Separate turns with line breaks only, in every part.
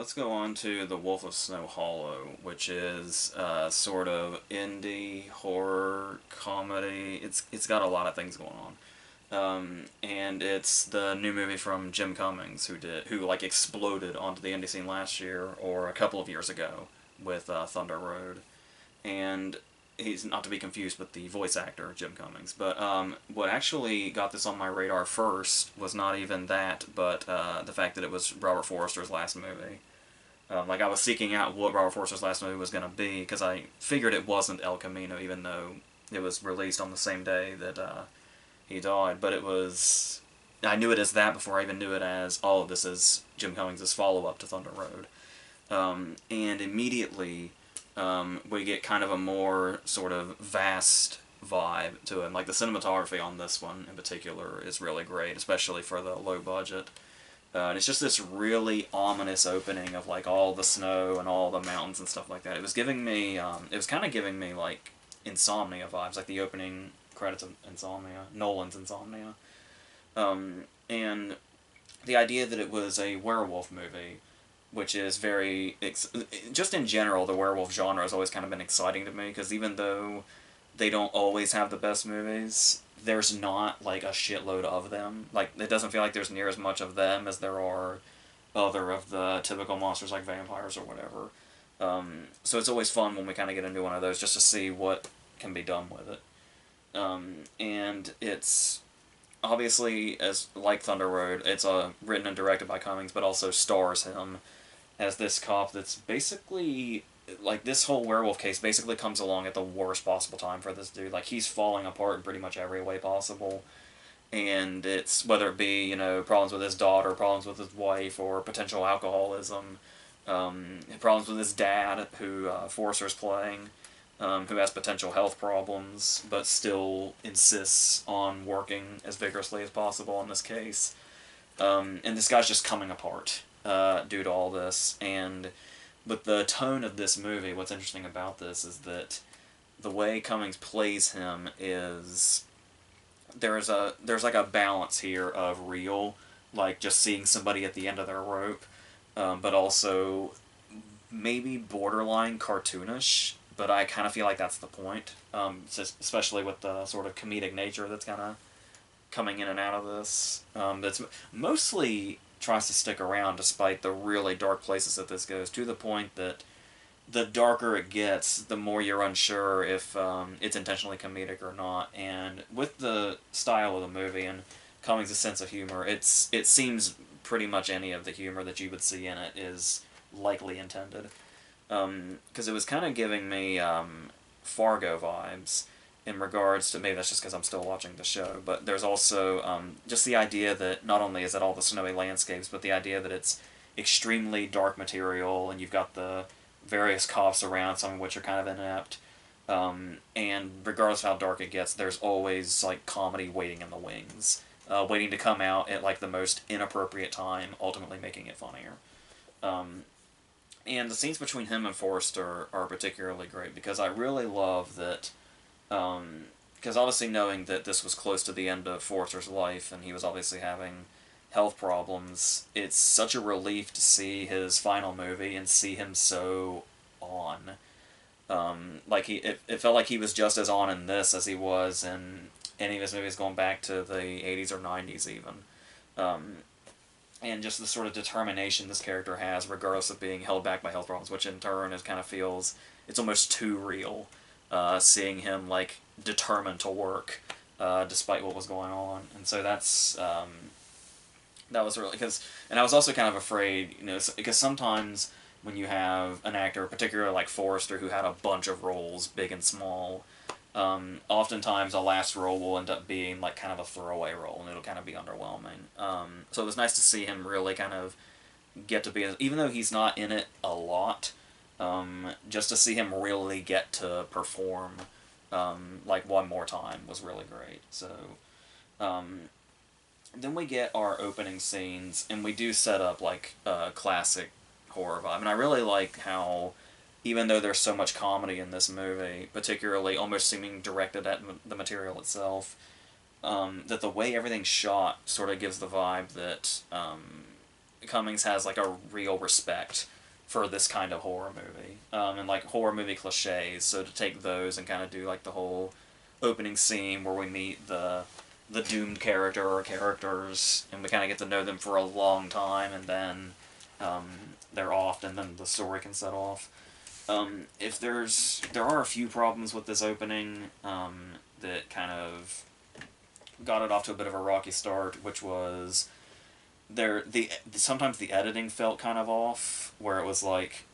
let's go on to The Wolf of Snow Hollow, which is sort of indie horror comedy. It's got a lot of things going on. And it's the new movie from Jim Cummings, who like exploded onto the indie scene last year or a couple of years ago with Thunder Road, and he's not to be confused with the voice actor Jim Cummings. But what actually got this on my radar first was not even that, but the fact that it was Robert Forster's last movie. Like I was seeking out what Robert Forster's last movie was going to be because I figured it wasn't El Camino, even though it was released on the same day that he died. But it was, I knew it as that before I even knew it as, oh, this is Jim Cummings' follow-up to Thunder Road. And immediately we get kind of a more sort of vast vibe to it. Like the cinematography on this one in particular is really great, especially for the low budget. And it's just this really ominous opening of like all the snow and all the mountains and stuff like that. It was giving me, it was kind of giving me like Insomnia vibes, like the opening credits of Insomnia, Nolan's Insomnia. And the idea that it was a werewolf movie, which is very, just in general, the werewolf genre has always kind of been exciting to me, because even though they don't always have the best movies, there's not like a shitload of them. Like, it doesn't feel like there's near as much of them as there are other of the typical monsters like vampires or whatever. So it's always fun when we kind of get into one of those just to see what can be done with it. And it's obviously, as like Thunder Road, it's written and directed by Cummings, but also stars him as this cop that's basically, like, this whole werewolf case basically comes along at the worst possible time for this dude. Like, he's falling apart in pretty much every way possible. And it's, whether it be, you know, problems with his daughter, problems with his wife, or potential alcoholism, problems with his dad, who Forster's playing, who has potential health problems, but still insists on working as vigorously as possible in this case. And this guy's just coming apart due to all this. And with the tone of this movie, what's interesting about this is that the way Cummings plays him is there's like a balance here of real, like just seeing somebody at the end of their rope, but also maybe borderline cartoonish. But I kind of feel like that's the point, especially with the sort of comedic nature that's kind of coming in and out of this. That's mostly tries to stick around despite the really dark places that this goes, to the point that the darker it gets, the more you're unsure if it's intentionally comedic or not. And with the style of the movie and Cummings' sense of humor, it seems pretty much any of the humor that you would see in it is likely intended. Because it was kind of giving me Fargo vibes in regards to, maybe that's just because I'm still watching the show, but there's also just the idea that not only is it all the snowy landscapes, but the idea that it's extremely dark material, and you've got the various cops around, some of which are kind of inept, and regardless of how dark it gets, there's always like comedy waiting in the wings, waiting to come out at like the most inappropriate time, ultimately making it funnier. And the scenes between him and Forrester are particularly great, because I really love that, because obviously knowing that this was close to the end of Forrester's life, and he was obviously having health problems, it's such a relief to see his final movie and see him so on. Like, it felt like he was just as on in this as he was in any of his movies going back to the 80s or 90s even. And just the sort of determination this character has, regardless of being held back by health problems, which in turn it kind of feels, it's almost too real, seeing him like determined to work despite what was going on. And so that was really, and I was also kind of afraid, you know, because sometimes when you have an actor, particularly like Forrester, who had a bunch of roles, big and small, oftentimes a last role will end up being like kind of a throwaway role, and it'll kind of be underwhelming. So it was nice to see him really kind of get to be, even though he's not in it a lot, just to see him really get to perform like one more time was really great. So then we get our opening scenes, and we do set up like a classic horror vibe. And I really like how, even though there's so much comedy in this movie, particularly almost seeming directed at the material itself, that the way everything's shot sort of gives the vibe that Cummings has like a real respect for this kind of horror movie, and like horror movie cliches. So to take those and kind of do like the whole opening scene where we meet the doomed character or characters, and we kind of get to know them for a long time, and then um, they're off, and then the story can set off. If there are a few problems with this opening that kind of got it off to a bit of a rocky start, which was sometimes the editing felt kind of off, where it was like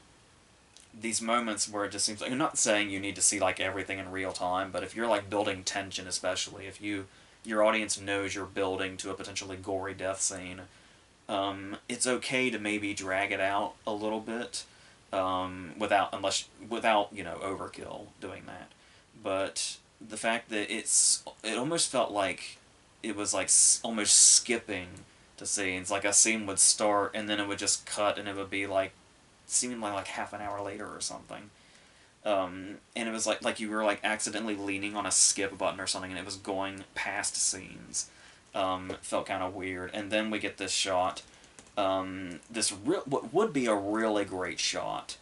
these moments where it just seems like, I'm not saying you need to see like everything in real time, but if you're like building tension, especially if your audience knows you're building to a potentially gory death scene, it's okay to maybe drag it out a little bit, without overkill doing that. But the fact that it almost felt like it was like almost skipping to scenes. Like a scene would start and then it would just cut and it would be like seemingly like half an hour later or something. And it was like you were like accidentally leaning on a skip button or something and it was going past scenes. Felt kind of weird. And then we get this shot. What would be a really great shot.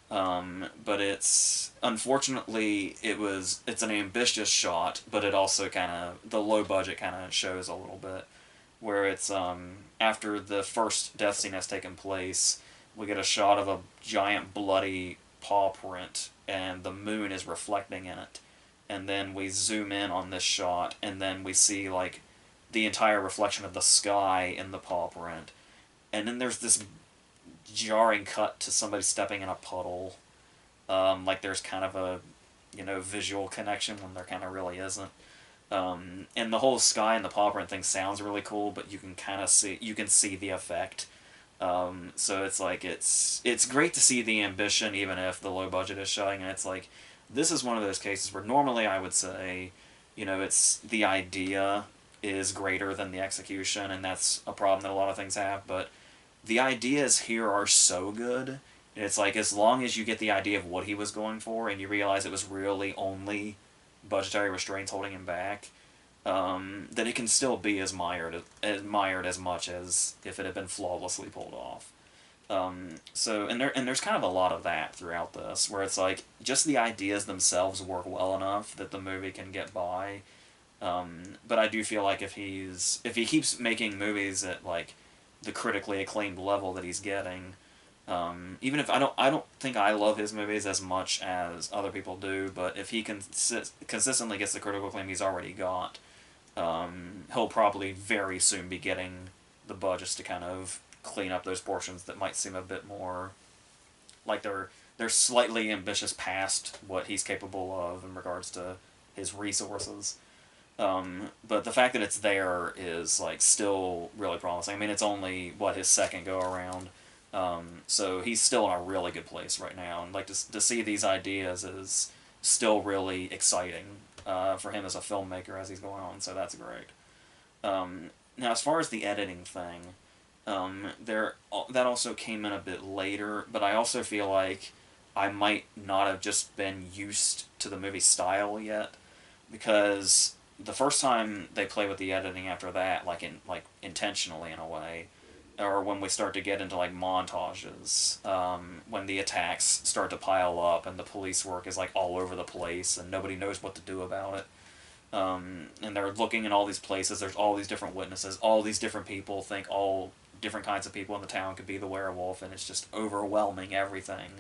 But it's unfortunately it's an ambitious shot, but it also kind of the low budget kind of shows a little bit, where it's after the first death scene has taken place, we get a shot of a giant bloody paw print, and the moon is reflecting in it, and then we zoom in on this shot, and then we see like the entire reflection of the sky in the paw print, and then there's this jarring cut to somebody stepping in a puddle. Like there's kind of a visual connection when there kind of really isn't. And the whole sky and the paw print thing sounds really cool, but you can see the effect. So it's like it's great to see the ambition even if the low budget is showing, and it's like this is one of those cases where normally I would say, it's the idea is greater than the execution, and that's a problem that a lot of things have, but the ideas here are so good. It's like as long as you get the idea of what he was going for and you realize it was really only budgetary restraints holding him back, then it can still be admired as much as if it had been flawlessly pulled off. There's kind of a lot of that throughout this, where it's like just the ideas themselves work well enough that the movie can get by. But I do feel like if he keeps making movies at like the critically acclaimed level that he's getting, even if I don't think I love his movies as much as other people do, but if he consistently gets the critical acclaim he's already got, he'll probably very soon be getting the budgets to kind of clean up those portions that might seem a bit more like they're slightly ambitious past what he's capable of in regards to his resources. But the fact that it's there is like still really promising. I mean, it's only his second go around, so he's still in a really good place right now. And like to see these ideas is still really exciting for him as a filmmaker as he's going on. So that's great. Now, as far as the editing thing, that also came in a bit later. But I also feel like I might not have just been used to the movie style yet, because the first time they play with the editing after that, like intentionally in a way, or when we start to get into like montages, when the attacks start to pile up and the police work is like all over the place and nobody knows what to do about it, and they're looking in all these places. There's all these different witnesses. All these different people think all different kinds of people in the town could be the werewolf, and it's just overwhelming everything.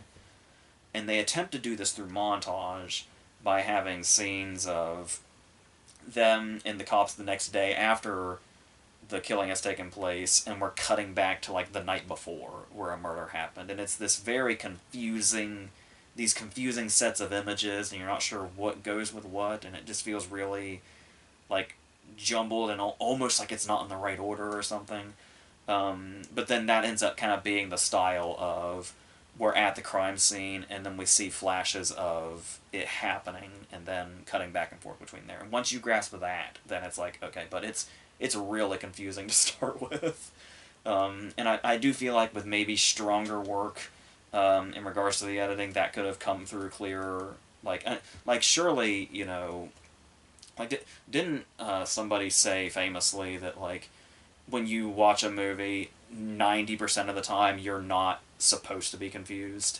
And they attempt to do this through montage by having scenes of them and the cops the next day after the killing has taken place, and we're cutting back to like the night before where a murder happened, and it's this very confusing sets of images, and you're not sure what goes with what, and it just feels really like jumbled and almost like it's not in the right order or something. But then that ends up kind of being the style of we're at the crime scene, and then we see flashes of it happening, and then cutting back and forth between there. And once you grasp that, then it's like, okay, but it's really confusing to start with. And I do feel like with maybe stronger work in regards to the editing, that could have come through clearer. Like surely, didn't somebody say famously that like when you watch a movie, 90% of the time you're not supposed to be confused.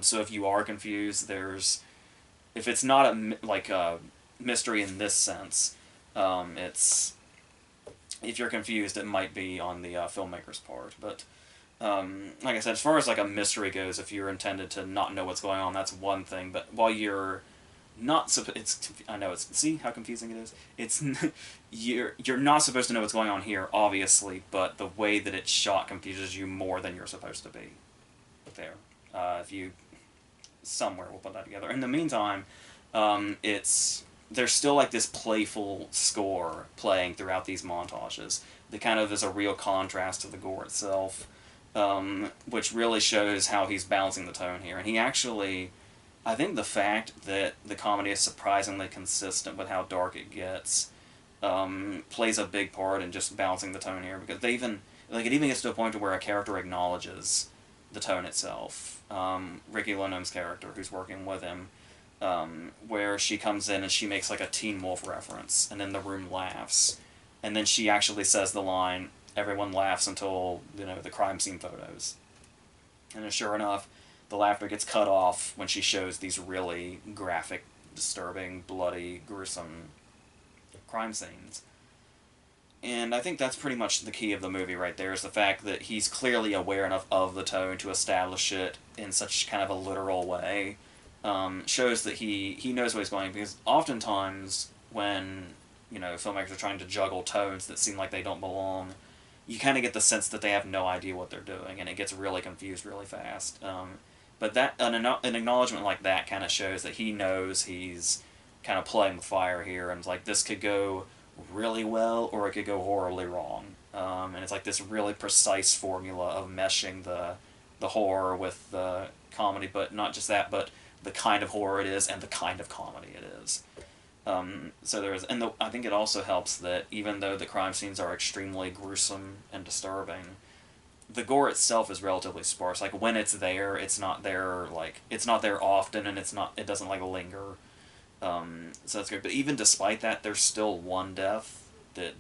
So if you are confused, if it's not like a mystery in this sense, it's if you're confused, it might be on the filmmaker's part. But like I said, as far as like a mystery goes, if you're intended to not know what's going on, that's one thing. But while you're not it's I know it's see how confusing it is. It's you're not supposed to know what's going on here, obviously, but the way that it's shot confuses you more than you're supposed to be. There, if you somewhere we'll put that together. In the meantime, it's there's still like this playful score playing throughout these montages that kind of is a real contrast to the gore itself, which really shows how he's balancing the tone here. And he actually, I think the fact that the comedy is surprisingly consistent with how dark it gets plays a big part in just balancing the tone here, because it even gets to a point where a character acknowledges the tone itself. Ricky Lindhome's character, who's working with him, where she comes in and she makes like a Teen Wolf reference, and then the room laughs, and then she actually says the line, "Everyone laughs until the crime scene photos," and then sure enough, the laughter gets cut off when she shows these really graphic, disturbing, bloody, gruesome crime scenes. And I think that's pretty much the key of the movie right there, is the fact that he's clearly aware enough of the tone to establish it in such kind of a literal way. Shows that he knows what he's going, because oftentimes when filmmakers are trying to juggle tones that seem like they don't belong, you kind of get the sense that they have no idea what they're doing, and it gets really confused really fast. But an acknowledgement like that kind of shows that he knows he's kind of playing with fire here, and it's like, this could go really well or it could go horribly wrong. And it's like this really precise formula of meshing the horror with the comedy, but not just that, but the kind of horror it is and the kind of comedy it is. So I think it also helps that even though the crime scenes are extremely gruesome and disturbing, the gore itself is relatively sparse. Like when it's there, it's not there often, and it doesn't like linger. So that's good. But even despite that, there's still one death that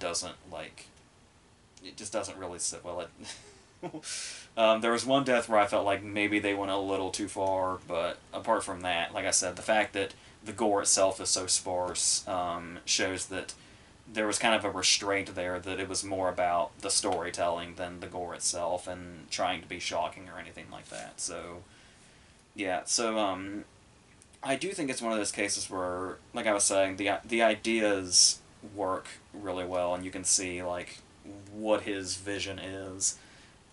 it just doesn't really sit well. There was one death where I felt like maybe they went a little too far, but apart from that, like I said, the fact that the gore itself is so sparse shows that there was kind of a restraint there, that it was more about the storytelling than the gore itself and trying to be shocking or anything like that. So, yeah, I do think it's one of those cases where, like I was saying, the ideas work really well, and you can see like what his vision is,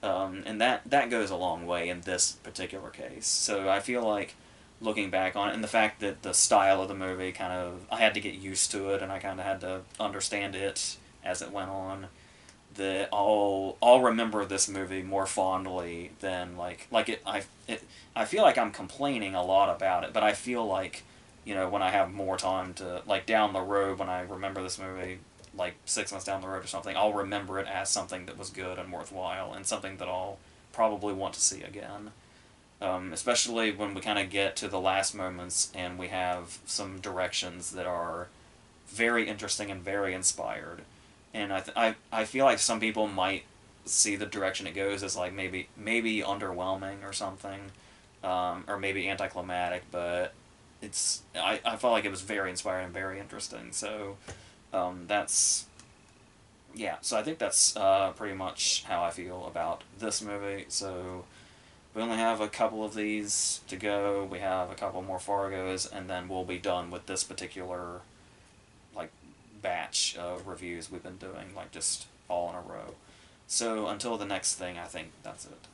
and that goes a long way in this particular case. So I feel like looking back on it, and the fact that the style of the movie I had to get used to it, and I kind of had to understand it as it went on, that I'll remember this movie more fondly than I feel like I'm complaining a lot about it, but I feel like when I have more time to, like, down the road, when I remember this movie like 6 months down the road or something, I'll remember it as something that was good and worthwhile and something that I'll probably want to see again. Especially when we kind of get to the last moments and we have some directions that are very interesting and very inspired. And I feel like some people might see the direction it goes as like maybe underwhelming or something, or maybe anticlimactic, but I felt like it was very inspiring and very interesting. So so I think that's pretty much how I feel about this movie. So we only have a couple of these to go. We have a couple more Fargos, and then we'll be done with this particular like batch of reviews we've been doing, like just all in a row. So until the next thing, I think that's it.